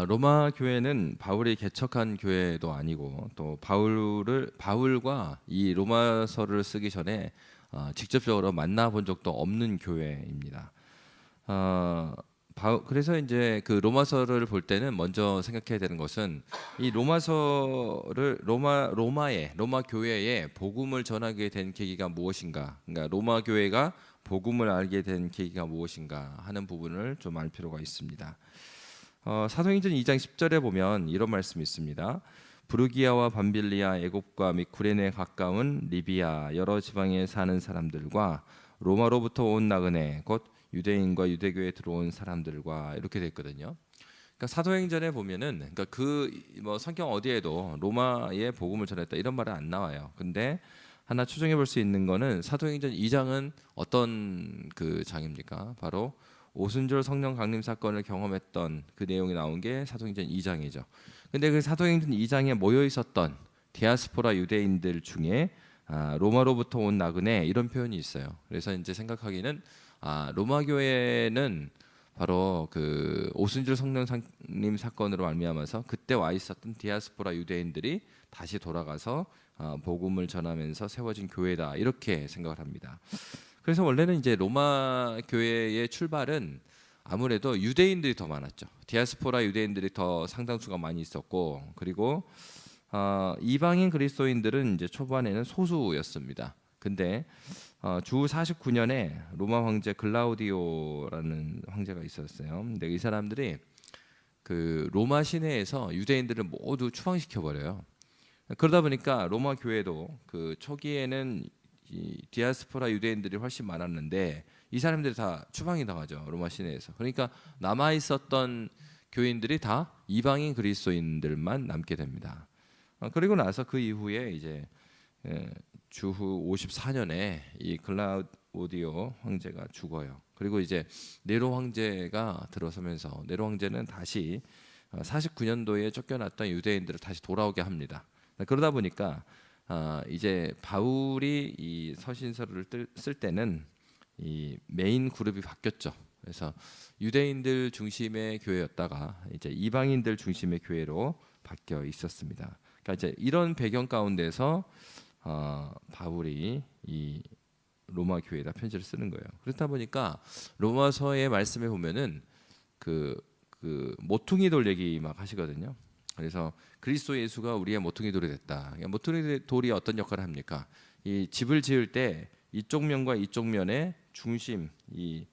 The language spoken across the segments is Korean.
로마 교회는 바울이 개척한 교회도 아니고 또 바울과 이 로마서를 쓰기 전에 직접적으로 만나본 적도 없는 교회입니다. 어, 그래서 이제 그 로마서를 볼 때는 먼저 생각해야 되는 것은 이 로마서를 로마 교회에 복음을 전하게 된 계기가 무엇인가? 그러니까 로마 교회가 복음을 알게 된 계기가 무엇인가 하는 부분을 좀 알 필요가 있습니다. 사도행전 2장 10절에 보면 이런 말씀이 있습니다. 부르기아와 밤빌리아, 애굽과 및 구레네에 가까운 리비아 여러 지방에 사는 사람들과 로마로부터 온 나그네 곧 유대인과 유대교에 들어온 사람들과 이렇게 됐거든요. 그러니까 사도행전에 보면은 그러니까 뭐 성경 어디에도 로마에 복음을 전했다 이런 말은 안 나와요. 근데 하나 추정해 볼 수 있는 거는 사도행전 2장은 어떤 그 장입니까? 바로 오순절 성령 강림 사건을 경험했던 그 내용이 나온 게 사도행전 2장이죠. 근데 그 사도행전 2장에 모여 있었던 디아스포라 유대인들 중에 로마로부터 온 나그네 이런 표현이 있어요. 그래서 이제 생각하기는 로마 교회는 바로 그 오순절 성령 강림 사건으로 말미암아서 그때 와 있었던 디아스포라 유대인들이 다시 돌아가서 복음을 전하면서 세워진 교회다 이렇게 생각을 합니다. 그래서 원래는 이제 로마 교회의 출발은 아무래도 유대인들이 더 많았죠. 디아스포라 유대인들이 더 상당수가 많이 있었고, 그리고 이방인 그리스도인들은 이제 초반에는 소수였습니다. 근데 주 49년에 로마 황제 글라우디오라는 황제가 있었어요. 근데 이 사람들이 그 로마 시내에서 유대인들을 모두 추방시켜 버려요. 그러다 보니까 로마 교회도 그 초기에는 이 디아스포라 유대인들이 훨씬 많았는데 이 사람들이 다 추방이 당하죠. 로마 시내에서. 그러니까 남아 있었던 교인들이 다 이방인 그리스도인들만 남게 됩니다. 그리고 나서 그 이후에 이제 주후 54년에 이 글라우디오 황제가 죽어요. 그리고 이제 네로 황제가 들어서면서 네로 황제는 다시 49년도에 쫓겨났던 유대인들을 다시 돌아오게 합니다. 그러다 보니까 이제 바울이 이 서신서를 쓸 때는 이 메인 그룹이 바뀌었죠. 그래서 유대인들 중심의 교회였다가 이제 이방인들 중심의 교회로 바뀌어 있었습니다. 그러니까 이제 이런 배경 가운데서 바울이 이 로마 교회에다 편지를 쓰는 거예요. 그렇다 보니까 로마서의 말씀에 보면은 그 모퉁이 돌 얘기 막 하시거든요. 그래서 그리스도 예수가 우리의 모퉁이 돌이 됐다. 모퉁이 돌이 어떤 역할을 합니까? 이 집을 지을 때 이쪽 면과 이쪽 면의 중심, 이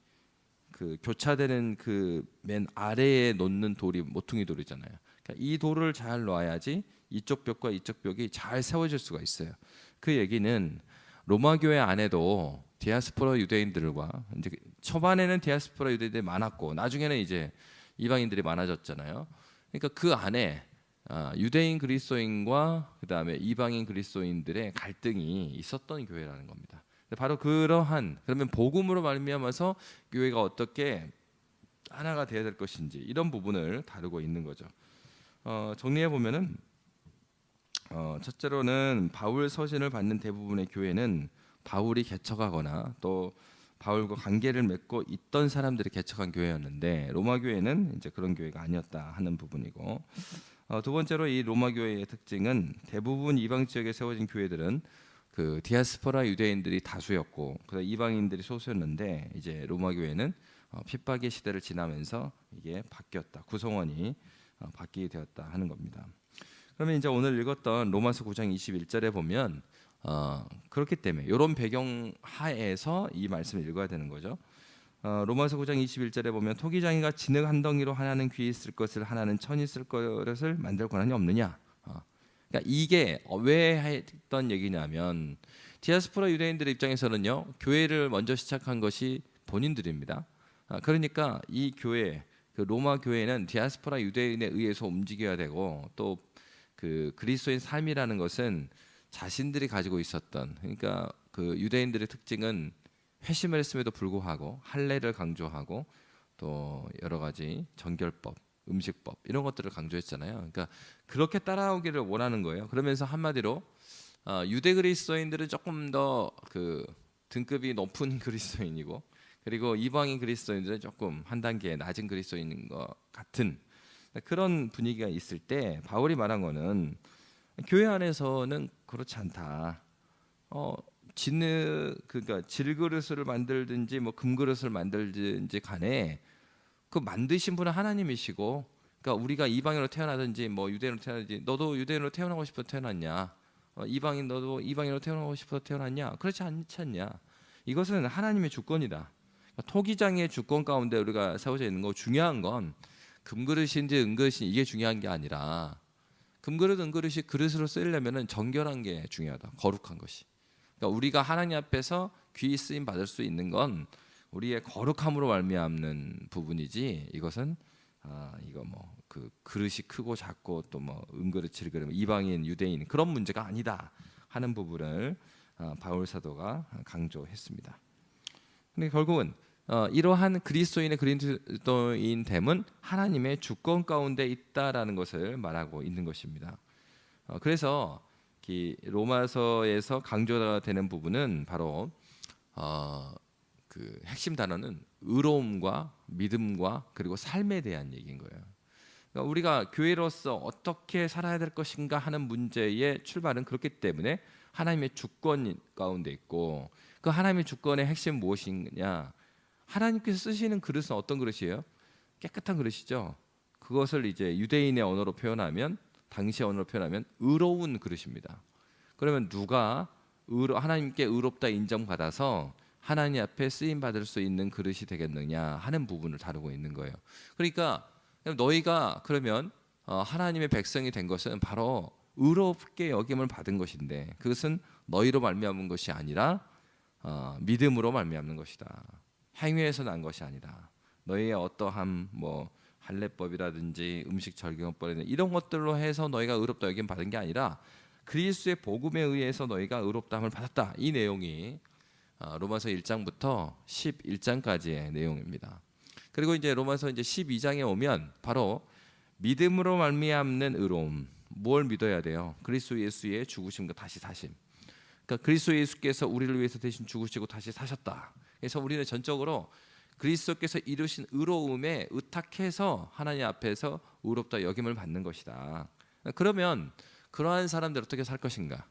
그 교차되는 그 맨 아래에 놓는 돌이 모퉁이 돌이잖아요. 그러니까 이 돌을 잘 놔야지 이쪽 벽과 이쪽 벽이 잘 세워질 수가 있어요. 그 얘기는 로마 교회 안에도 디아스포라 유대인들과 이제 초반에는 디아스포라 유대인들이 많았고 나중에는 이제 이방인들이 많아졌잖아요. 그러니까 그 안에 유대인 그리스도인과 그다음에 이방인 그리스도인들의 갈등이 있었던 교회라는 겁니다. 바로 그러한 그러면 복음으로 말미암아서 교회가 어떻게 하나가 되어야 될 것인지 이런 부분을 다루고 있는 거죠. 정리해 보면은 첫째로는 바울 서신을 받는 대부분의 교회는 바울이 개척하거나 또 바울과 관계를 맺고 있던 사람들이 개척한 교회였는데 로마 교회는 이제 그런 교회가 아니었다 하는 부분이고 두 번째로 이 로마 교회의 특징은 대부분 이방 지역에 세워진 교회들은 그 디아스포라 유대인들이 다수였고 그다음 이방인들이 소수였는데 이제 로마 교회는 핍박의 시대를 지나면서 이게 바뀌었다. 구성원이 바뀌게 되었다 하는 겁니다. 그러면 이제 오늘 읽었던 로마서 9장 21절에 보면 그렇기 때문에 이런 배경 하에서 이 말씀을 읽어야 되는 거죠. 로마서 9장 21절에 보면 토기장이가 진흙 한 덩이로 하나는 귀 있을 것을 하나는 천이 있을 것을 만들 권한이 없느냐. 그러니까 이게 왜 했던 얘기냐면 디아스포라 유대인들의 입장에서는요 교회를 먼저 시작한 것이 본인들입니다. 그러니까 이 교회 그 로마 교회는 디아스포라 유대인에 의해서 움직여야 되고 또 그 그리스도인 삶이라는 것은 자신들이 가지고 있었던 그러니까 그 유대인들의 특징은 회심을 했음에도 불구하고 할례를 강조하고 또 여러 가지 정결법, 음식법 이런 것들을 강조했잖아요. 그러니까 그렇게 따라오기를 원하는 거예요. 그러면서 한마디로 유대 그리스도인들은 조금 더 그 등급이 높은 그리스도인이고 그리고 이방인 그리스도인들은 조금 한 단계 낮은 그리스도인인 것 같은 그런 분위기가 있을 때 바울이 말한 거는 교회 안에서는 그렇지 않다. 그러니까 질그릇을 만들든지 뭐 금그릇을 만들든지 간에 그 만드신 분은 하나님이시고, 그러니까 우리가 이방인으로 태어나든지 뭐 유대인으로 태어나든지, 너도 유대인으로 태어나고 싶어 태어났냐? 이방인 너도 이방인으로 태어나고 싶어 태어났냐? 그렇지 않지 않냐? 이것은 하나님의 주권이다. 그러니까 토기장의 주권 가운데 우리가 세워져 있는 거, 중요한 건 금그릇인지 은그릇인지 이게 중요한 게 아니라, 금그릇 은그릇이 그릇으로 쓰려면은 정결한 게 중요하다. 거룩한 것이. 그러니까 우리가 하나님 앞에서 귀히 쓰임 받을 수 있는 건 우리의 거룩함으로 말미암는 부분이지, 이것은 이거 뭐 그 그릇이 크고 작고 또 뭐 은그릇 질그릇 이방인 유대인 그런 문제가 아니다 하는 부분을 바울 사도가 강조했습니다. 근데 결국은 이러한 그리스도인의 그리스도인됨은 하나님의 주권 가운데 있다라는 것을 말하고 있는 것입니다. 그래서 로마서에서 강조가 되는 부분은 바로 그 핵심 단어는 의로움과 믿음과 그리고 삶에 대한 얘기인 거예요. 그러니까 우리가 교회로서 어떻게 살아야 될 것인가 하는 문제의 출발은 그렇기 때문에 하나님의 주권 가운데 있고, 그 하나님의 주권의 핵심 무엇이냐? 하나님께서 쓰시는 그릇은 어떤 그릇이에요? 깨끗한 그릇이죠. 그것을 이제 유대인의 언어로 표현하면, 당시의 언어로 표현하면 의로운 그릇입니다. 그러면 누가 하나님께 의롭다 인정받아서 하나님 앞에 쓰임 받을 수 있는 그릇이 되겠느냐 하는 부분을 다루고 있는 거예요. 그러니까 너희가 그러면 하나님의 백성이 된 것은 바로 의롭게 여김을 받은 것인데, 그것은 너희로 말미암은 것이 아니라 믿음으로 말미암는 것이다. 행위에서 난 것이 아니다. 너희의 어떠한 뭐 할례법이라든지 음식 절경법이라든지 이런 것들로 해서 너희가 의롭다 여김 받은 게 아니라 그리스도의 복음에 의해서 너희가 의롭다함을 받았다. 이 내용이 로마서 1장부터 11장까지의 내용입니다. 그리고 이제 로마서 이제 12장에 오면 바로 믿음으로 말미암는 의로움. 뭘 믿어야 돼요? 그리스도 예수의 죽으심과 다시 사심. 그러니까 그리스도 예수께서 우리를 위해서 대신 죽으시고 다시 사셨다. 그래서 우리는 전적으로 그리스도께서 이루신 의로움에 의탁해서 하나님 앞에서 의롭다 여김을 받는 것이다. 그러면 그러한 사람들 어떻게 살 것인가?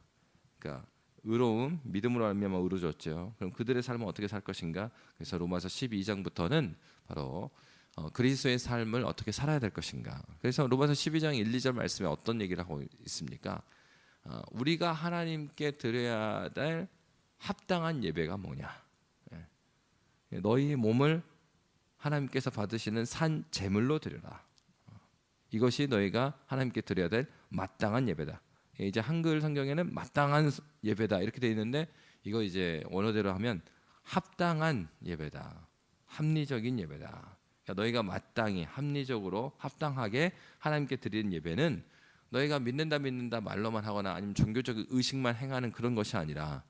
그러니까 의로움, 믿음으로 말미암아 의로워졌죠. 그럼 그들의 삶은 어떻게 살 것인가? 그래서 로마서 12장부터는 바로 그리스도의 삶을 어떻게 살아야 될 것인가. 그래서 로마서 12장 1, 2절 말씀에 어떤 얘기를 하고 있습니까? 우리가 하나님께 드려야 될 합당한 예배가 뭐냐? 너희 몸을 하나님께서 받으시는 산 제물로 드려라. 이것이 너희가 하나님께 드려야 될 마땅한 예배다. 이제 한글 성경에는 마땅한 예배다 이렇게 되어 있는데, 이거 이제 원어대로 하면 합당한 예배다, 합리적인 예배다. 그러니까 너희가 마땅히 합리적으로 합당하게 하나님께 드리는 예배는 너희가 믿는다 말로만 하거나 아니면 종교적 의식만 행하는 그런 것이 아니라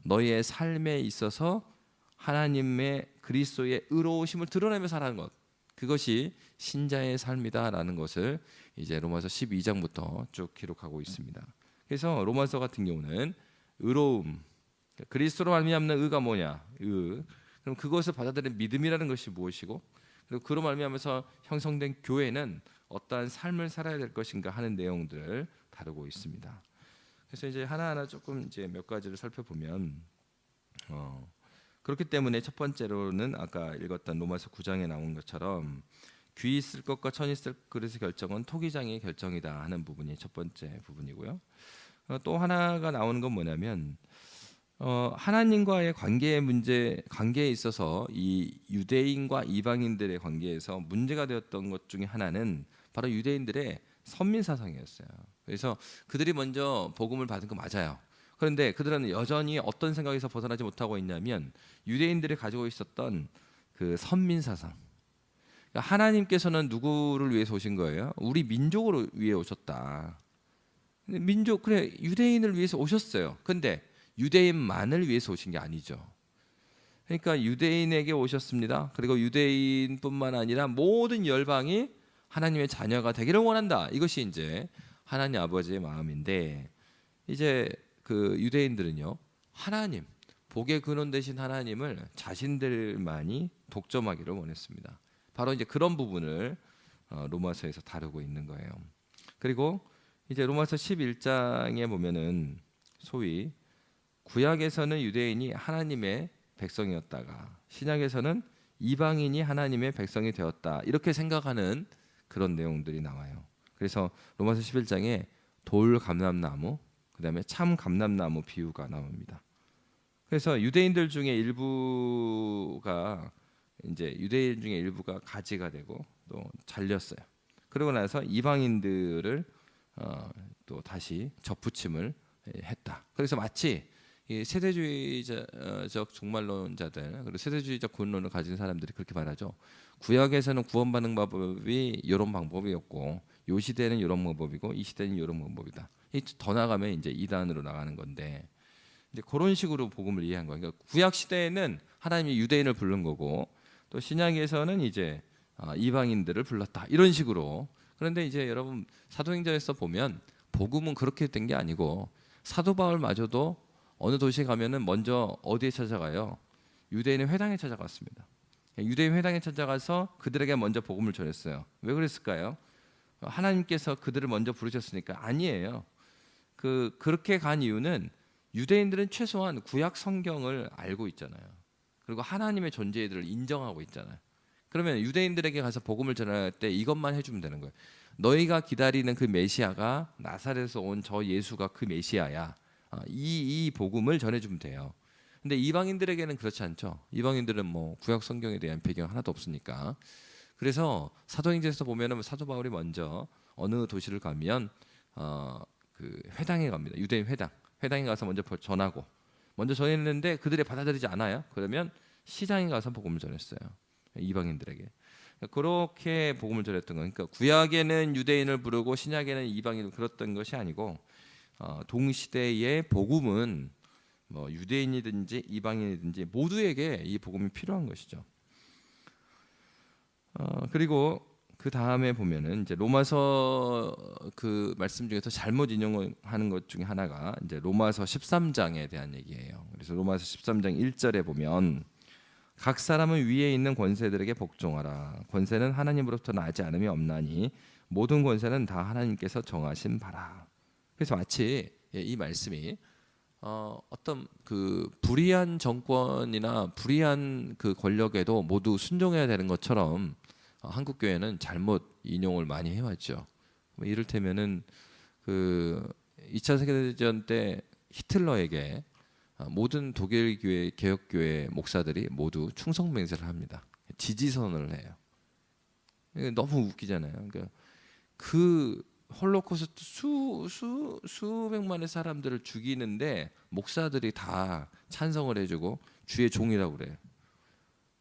너희의 삶에 있어서 하나님의 그리스도의 의로우심을 드러내며 살아가는 것, 그것이 신자의 삶이다라는 것을 이제 로마서 12장부터 쭉 기록하고 있습니다. 그래서 로마서 같은 경우는 의로움, 그리스도로 말미암는 의가 뭐냐? 그럼 그것을 받아들이는 믿음이라는 것이 무엇이고, 그리고 그로 말미암아서 형성된 교회는 어떠한 삶을 살아야 될 것인가 하는 내용들을 다루고 있습니다. 그래서 이제 하나하나 조금 이제 몇 가지를 살펴보면, 그렇기 때문에 첫 번째로는 아까 읽었던 로마서 9장에 나온 것처럼 귀 있을 것과 천 있을 그릇의 결정은 토기장의 결정이다 하는 부분이 첫 번째 부분이고요. 또 하나가 나오는 건 뭐냐면 하나님과의 관계에 있어서 이 유대인과 이방인들의 관계에서 문제가 되었던 것 중에 하나는 바로 유대인들의 선민 사상이었어요. 그래서 그들이 먼저 복음을 받은 거 맞아요. 그런데 그들은 여전히 어떤 생각에서 벗어나지 못하고 있냐면 유대인들이 가지고 있었던 그 선민 사상. 그러니까 하나님께서는 누구를 위해서 오신 거예요? 우리 민족을 위해 오셨다. 민족, 그래, 유대인을 위해서 오셨어요. 근데 유대인만을 위해서 오신 게 아니죠. 그러니까 유대인에게 오셨습니다. 그리고 유대인뿐만 아니라 모든 열방이 하나님의 자녀가 되기를 원한다. 이것이 이제 하나님 아버지의 마음인데, 이제 그 유대인들은요, 하나님, 복의 근원 되신 하나님을 자신들만이 독점하기를 원했습니다. 바로 이제 그런 부분을 로마서에서 다루고 있는 거예요. 그리고 이제 로마서 11장에 보면은 소위 구약에서는 유대인이 하나님의 백성이었다가 신약에서는 이방인이 하나님의 백성이 되었다, 이렇게 생각하는 그런 내용들이 나와요. 그래서 로마서 11장에 돌 감람나무, 그다음에 참 감람나무 비유가 나옵니다. 그래서 유대인 중에 일부가 가지가 되고 또 잘렸어요. 그러고 나서 이방인들을 또 다시 접붙임을 했다. 그래서 마치 이 세대주의적 종말론자들, 그리고 세대주의적 구원론을 가진 사람들이 그렇게 말하죠. 구약에서는 구원받는 방법이 이런 방법이었고, 요 시대는 이런 방법이고, 이 시대는 이런 방법이다. 더 나가면 이제 이단으로 나가는 건데, 이제 그런 식으로 복음을 이해한 거예요. 그러니까 구약 시대에는 하나님이 유대인을 부른 거고, 또 신약에서는 이제 이방인들을 불렀다, 이런 식으로. 그런데 이제 여러분 사도행전에서 보면 복음은 그렇게 된 게 아니고, 사도 바울마저도 어느 도시에 가면은 먼저 어디에 찾아가요? 유대인의 회당에 찾아갔습니다. 유대인 회당에 찾아가서 그들에게 먼저 복음을 전했어요. 왜 그랬을까요? 하나님께서 그들을 먼저 부르셨으니까? 아니에요. 그렇게 간 이유는 유대인들은 최소한 구약 성경을 알고 있잖아요. 그리고 하나님의 존재들을 인정하고 있잖아요. 그러면 유대인들에게 가서 복음을 전할 때 이것만 해주면 되는 거예요. 너희가 기다리는 그 메시아가 나사렛에서 온 저 예수가 그 메시아야. 이 복음을 전해주면 돼요. 근데 이방인들에게는 그렇지 않죠. 이방인들은 뭐 구약 성경에 대한 배경 하나도 없으니까. 그래서 사도행전에서 보면은 사도 바울이 먼저 어느 도시를 가면 그 회당에 갑니다. 유대인 회당에 가서 먼저 전하고, 먼저 전했는데 그들이 받아들이지 않아요. 그러면 시장에 가서 복음을 전했어요. 이방인들에게. 그렇게 복음을 전했던 거예요. 그러니까 구약에는 유대인을 부르고 신약에는 이방인을 그랬던 것이 아니고, 동시대의 복음은 뭐 유대인이든지 이방인이든지 모두에게 이 복음이 필요한 것이죠. 그리고 그 다음에 보면은 이제 로마서 그 말씀 중에서 잘못 인용하는 것 중에 하나가 이제 로마서 13장에 대한 얘기예요. 그래서 로마서 13장 1절에 보면 각 사람은 위에 있는 권세들에게 복종하라. 권세는 하나님으로부터 나지 않음이 없나니 모든 권세는 다 하나님께서 정하신 바라. 그래서 마치 이 말씀이 어떤 그 불의한 정권이나 불의한 그 권력에도 모두 순종해야 되는 것처럼 한국 교회는 잘못 인용을 많이 해왔죠. 이를테면은 그 2차 세계대전 때 히틀러에게 모든 독일 교회 개혁 교회 목사들이 모두 충성 맹세를 합니다. 지지선을 해요. 이게 너무 웃기잖아요. 그러니까 그 홀로코스트 수백만의 사람들을 죽이는데 목사들이 다 찬성을 해주고 주의 종이라고 그래요.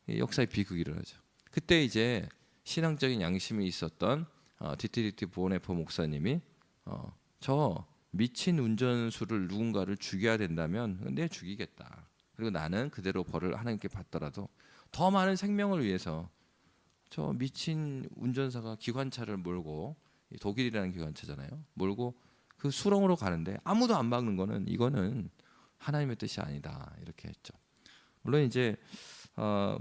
역사의 비극이 일어나죠. 그때 이제 신앙적인 양심이 있었던 디트리히 보네퍼 목사님이 저 미친 운전수를 누군가를 죽여야 된다면 내 죽이겠다. 그리고 나는 그대로 벌을 하나님께 받더라도 더 많은 생명을 위해서 저 미친 운전사가 기관차를 몰고, 독일이라는 기관차잖아요, 몰고 그 수렁으로 가는데 아무도 안 막는 거는 이거는 하나님의 뜻이 아니다, 이렇게 했죠. 물론 이제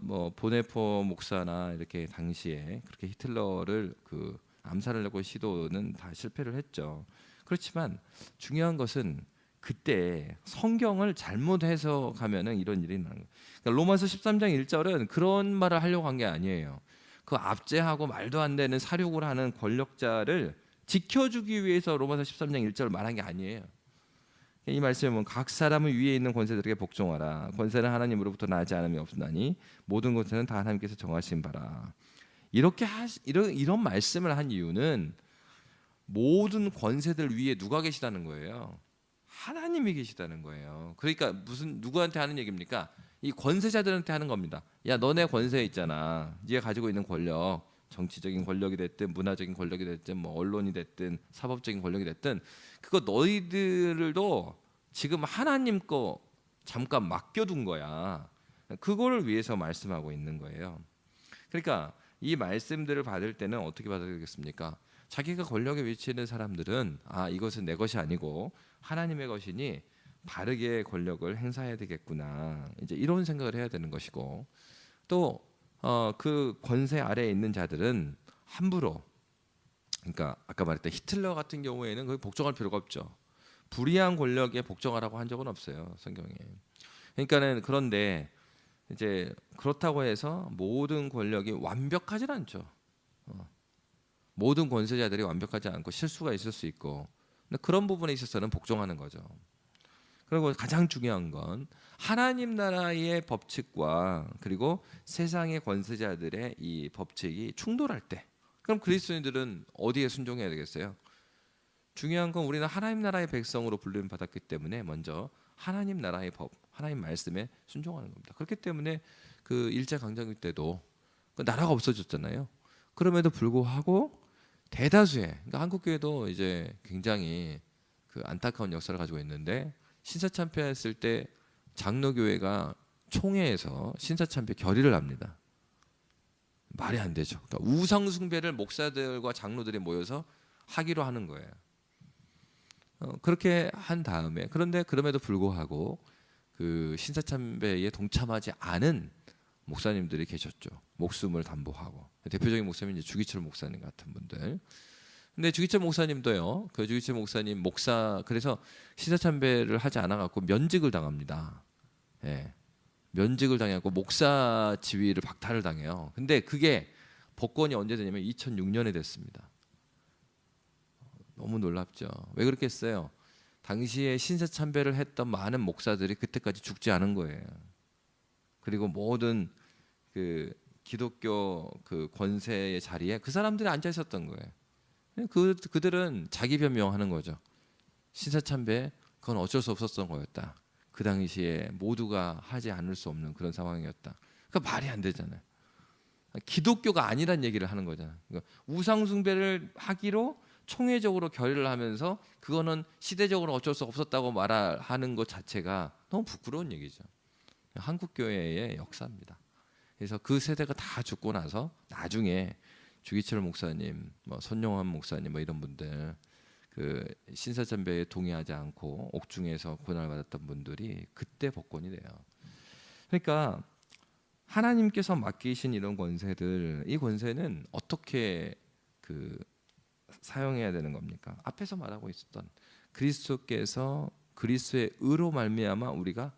뭐 보네포 목사나 이렇게 당시에 그렇게 히틀러를 그 암살하려고 시도는 다 실패를 했죠. 그렇지만 중요한 것은 그때 성경을 잘못 해석하면은 이런 일이 나는 거예요. 그러니까 로마서 13장 1절은 그런 말을 하려고 한 게 아니에요. 그 압제하고 말도 안 되는 사륙을 하는 권력자를 지켜주기 위해서 로마서 13장 1절을 말한 게 아니에요. 이 말씀은 각 사람은 위에 있는 권세들에게 복종하라. 권세는 하나님으로부터 나지 않음이 없나니 모든 권세는 다 하나님께서 정하신 바라. 이런 말씀을 한 이유는 모든 권세들 위에 누가 계시다는 거예요? 하나님이 계시다는 거예요. 그러니까 무슨 누구한테 하는 얘기입니까? 이 권세자들한테 하는 겁니다. 야, 너네 권세 있잖아. 네가 가지고 있는 권력, 정치적인 권력이 됐든 문화적인 권력이 됐든 뭐 언론이 됐든 사법적인 권력이 됐든 그거 너희들도 지금 하나님 거 잠깐 맡겨둔 거야. 그거를 위해서 말씀하고 있는 거예요. 그러니까 이 말씀들을 받을 때는 어떻게 받아들이겠습니까? 자기가 권력에 위치해 사람들은 이것은 내 것이 아니고 하나님의 것이니 바르게 권력을 행사해야 되겠구나, 이제 이런 생각을 해야 되는 것이고, 또 그 권세 아래에 있는 자들은 함부로 그러니까 아까 말했던 히틀러 같은 경우에는 거의 복종할 필요가 없죠. 불의한 권력에 복종하라고 한 적은 없어요, 성경에. 그러니까는 그런데 이제 그렇다고 해서 모든 권력이 완벽하진 않죠. 모든 권세자들이 완벽하지 않고 실수가 있을 수 있고, 근데 그런 부분에 있어서는 복종하는 거죠. 그리고 가장 중요한 건 하나님 나라의 법칙과 그리고 세상의 권세자들의 이 법칙이 충돌할 때, 그럼 그리스도인들은 어디에 순종해야 되겠어요? 중요한 건 우리는 하나님 나라의 백성으로 불림 받았기 때문에 먼저 하나님 나라의 법, 하나님 말씀에 순종하는 겁니다. 그렇기 때문에 그 일제 강점기 때도 그 나라가 없어졌잖아요. 그럼에도 불구하고 대다수의, 그러니까 한국 교회도 이제 굉장히 그 안타까운 역사를 가지고 있는데, 신사참배했을 때 장로교회가 총회에서 신사참배 결의를 합니다. 말이 안 되죠. 그러니까 우상 숭배를 목사들과 장로들이 모여서 하기로 하는 거예요. 그렇게 한 다음에, 그런데 그럼에도 불구하고 그 신사참배에 동참하지 않은 목사님들이 계셨죠. 목숨을 담보하고. 대표적인 목사님이 이제 주기철 목사님 같은 분들. 근데 주기철 목사님도요. 그 주기철 목사님 목사, 그래서 신사참배를 하지 않아 갖고 면직을 당합니다. 예. 면직을 당해갖고 목사 지위를 박탈을 당해요. 근데 그게 복권이 언제 되냐면 2006년에 됐습니다. 너무 놀랍죠. 왜 그렇게 했어요? 당시에 신사참배를 했던 많은 목사들이 그때까지 죽지 않은 거예요. 그리고 모든 그 기독교 그 권세의 자리에 그 사람들이 앉아 있었던 거예요. 그들은 자기 변명하는 거죠. 신사참배 그건 어쩔 수 없었던 거였다. 그 당시에 모두가 하지 않을 수 없는 그런 상황이었다. 그러니까 말이 안 되잖아요. 기독교가 아니란 얘기를 하는 거잖아요. 그러니까 우상 숭배를 하기로 총회적으로 결의를 하면서 그거는 시대적으로 어쩔 수 없었다고 말하는 것 자체가 너무 부끄러운 얘기죠. 한국 교회의 역사입니다. 그래서 그 세대가 다 죽고 나서 나중에 주기철 목사님, 뭐 손용환 목사님, 뭐 이런 분들 그 신사참배에 동의하지 않고 옥중에서 고난을 받았던 분들이 그때 복권이 돼요. 그러니까 하나님께서 맡기신 이런 권세들, 이 권세는 어떻게 그 사용해야 되는 겁니까? 앞에서 말하고 있었던 그리스도께서 그리스도의 의로 말미암아 우리가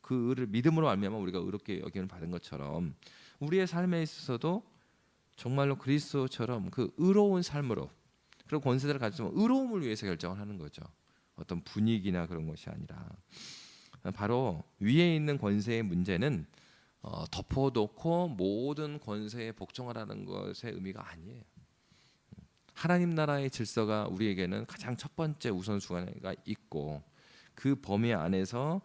그 의를 믿음으로 말미암아 우리가 의롭게 여김을 받은 것처럼 우리의 삶에 있어서도 정말로 그리스도처럼 그 의로운 삶으로, 그리고 권세들을 가지면 의로움을 위해서 결정을 하는 거죠. 어떤 분위기나 그런 것이 아니라 바로 위에 있는 권세의 문제는 덮어놓고 모든 권세에 복종하라는 것의 의미가 아니에요. 하나님 나라의 질서가 우리에게는 가장 첫 번째 우선순위가 있고 그 범위 안에서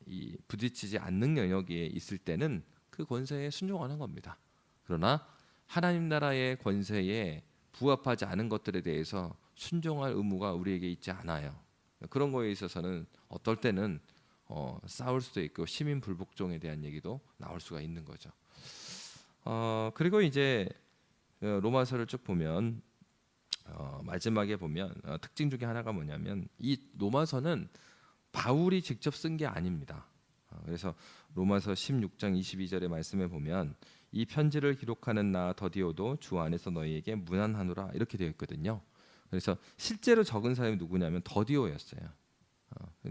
이 부딪히지 않는 영역에 있을 때는 그 권세에 순종하는 겁니다. 그러나 하나님 나라의 권세에 부합하지 않은 것들에 대해서 순종할 의무가 우리에게 있지 않아요. 그런 거에 있어서는 어떨 때는 싸울 수도 있고 시민 불복종에 대한 얘기도 나올 수가 있는 거죠. 그리고 이제 로마서를 쭉 보면 마지막에 보면 특징 중에 하나가 뭐냐면 이 로마서는 바울이 직접 쓴 게 아닙니다. 그래서 로마서 16장 22절의 말씀에 보면 이 편지를 기록하는 나 더디오도 주 안에서 너희에게 문안하노라 이렇게 되어 있거든요. 그래서 실제로 적은 사람이 누구냐면 더디오였어요.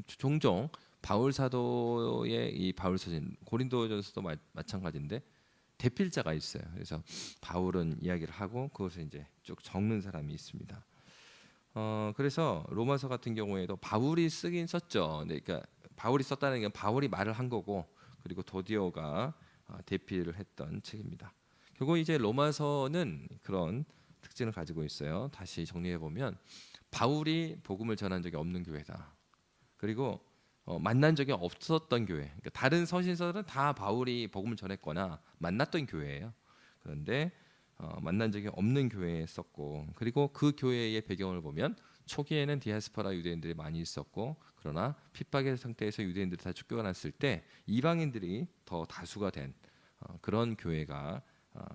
종종 바울 사도의 이 바울 서신 고린도전서도 마찬가지인데 대필자가 있어요. 그래서 바울은 이야기를 하고 그것을 이제 쭉 적는 사람이 있습니다. 그래서 로마서 같은 경우에도 바울이 쓰긴 썼죠. 그러니까 바울이 썼다는 게 바울이 말을 한 거고, 그리고 도디오가 대필을 했던 책입니다. 결국 이제 로마서는 그런 특징을 가지고 있어요. 다시 정리해 보면 바울이 복음을 전한 적이 없는 교회다. 그리고 만난 적이 없었던 교회. 그러니까 다른 서신서들은 다 바울이 복음을 전했거나 만났던 교회예요. 그런데 만난 적이 없는 교회에 썼고, 그리고 그 교회의 배경을 보면 초기에는 디아스포라 유대인들이 많이 있었고, 그러나 핍박의 상태에서 유대인들이 다 쫓겨났을 때 이방인들이 더 다수가 된 그런 교회가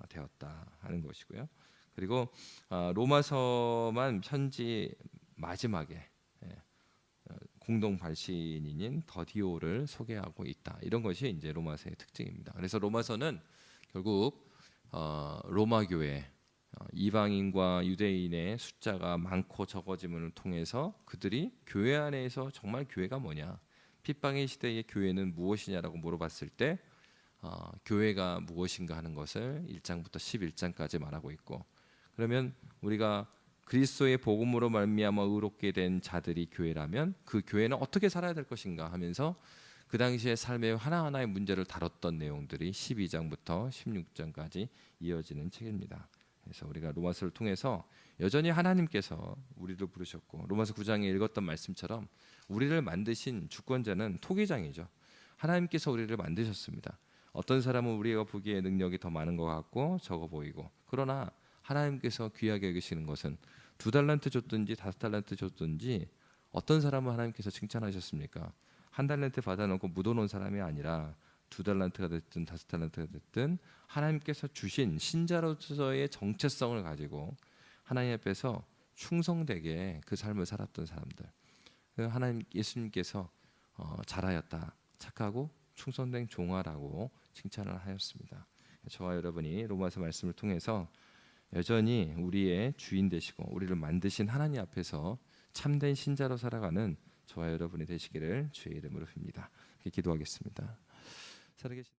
되었다 하는 것이고요. 그리고 로마서만 편지 마지막에 공동 발신인인 더디오를 소개하고 있다. 이런 것이 이제 로마서의 특징입니다. 그래서 로마서는 결국 로마 교회 이방인과 유대인의 숫자가 많고 적어짐을 통해서 그들이 교회 안에서 정말 교회가 뭐냐, 핍박의 시대의 교회는 무엇이냐라고 물어봤을 때 교회가 무엇인가 하는 것을 1장부터 11장까지 말하고 있고, 그러면 우리가 그리스도의 복음으로 말미암아 의롭게 된 자들이 교회라면 그 교회는 어떻게 살아야 될 것인가 하면서 그 당시의 삶의 하나하나의 문제를 다뤘던 내용들이 12장부터 16장까지 이어지는 책입니다. 그래서 우리가 로마서를 통해서 여전히 하나님께서 우리를 부르셨고, 로마서 9장에 읽었던 말씀처럼 우리를 만드신 주권자는 토기장이죠. 하나님께서 우리를 만드셨습니다. 어떤 사람은 우리가 보기에 능력이 더 많은 것 같고 적어 보이고, 그러나 하나님께서 귀하게 여기시는 것은 2달란트 줬든지 5달란트 줬든지, 어떤 사람은 하나님께서 칭찬하셨습니까? 1달란트 받아놓고 묻어놓은 사람이 아니라 2달란트가 됐든 5달란트가 됐든 하나님께서 주신 신자로서의 정체성을 가지고 하나님 앞에서 충성되게 그 삶을 살았던 사람들, 하나님 예수님께서 잘하였다, 착하고 충성된 종아라고 칭찬을 하였습니다. 저와 여러분이 로마서 말씀을 통해서 여전히 우리의 주인 되시고 우리를 만드신 하나님 앞에서 참된 신자로 살아가는 저와 여러분이 되시기를 주의 이름으로 빕니다. 기도하겠습니다. 살아계신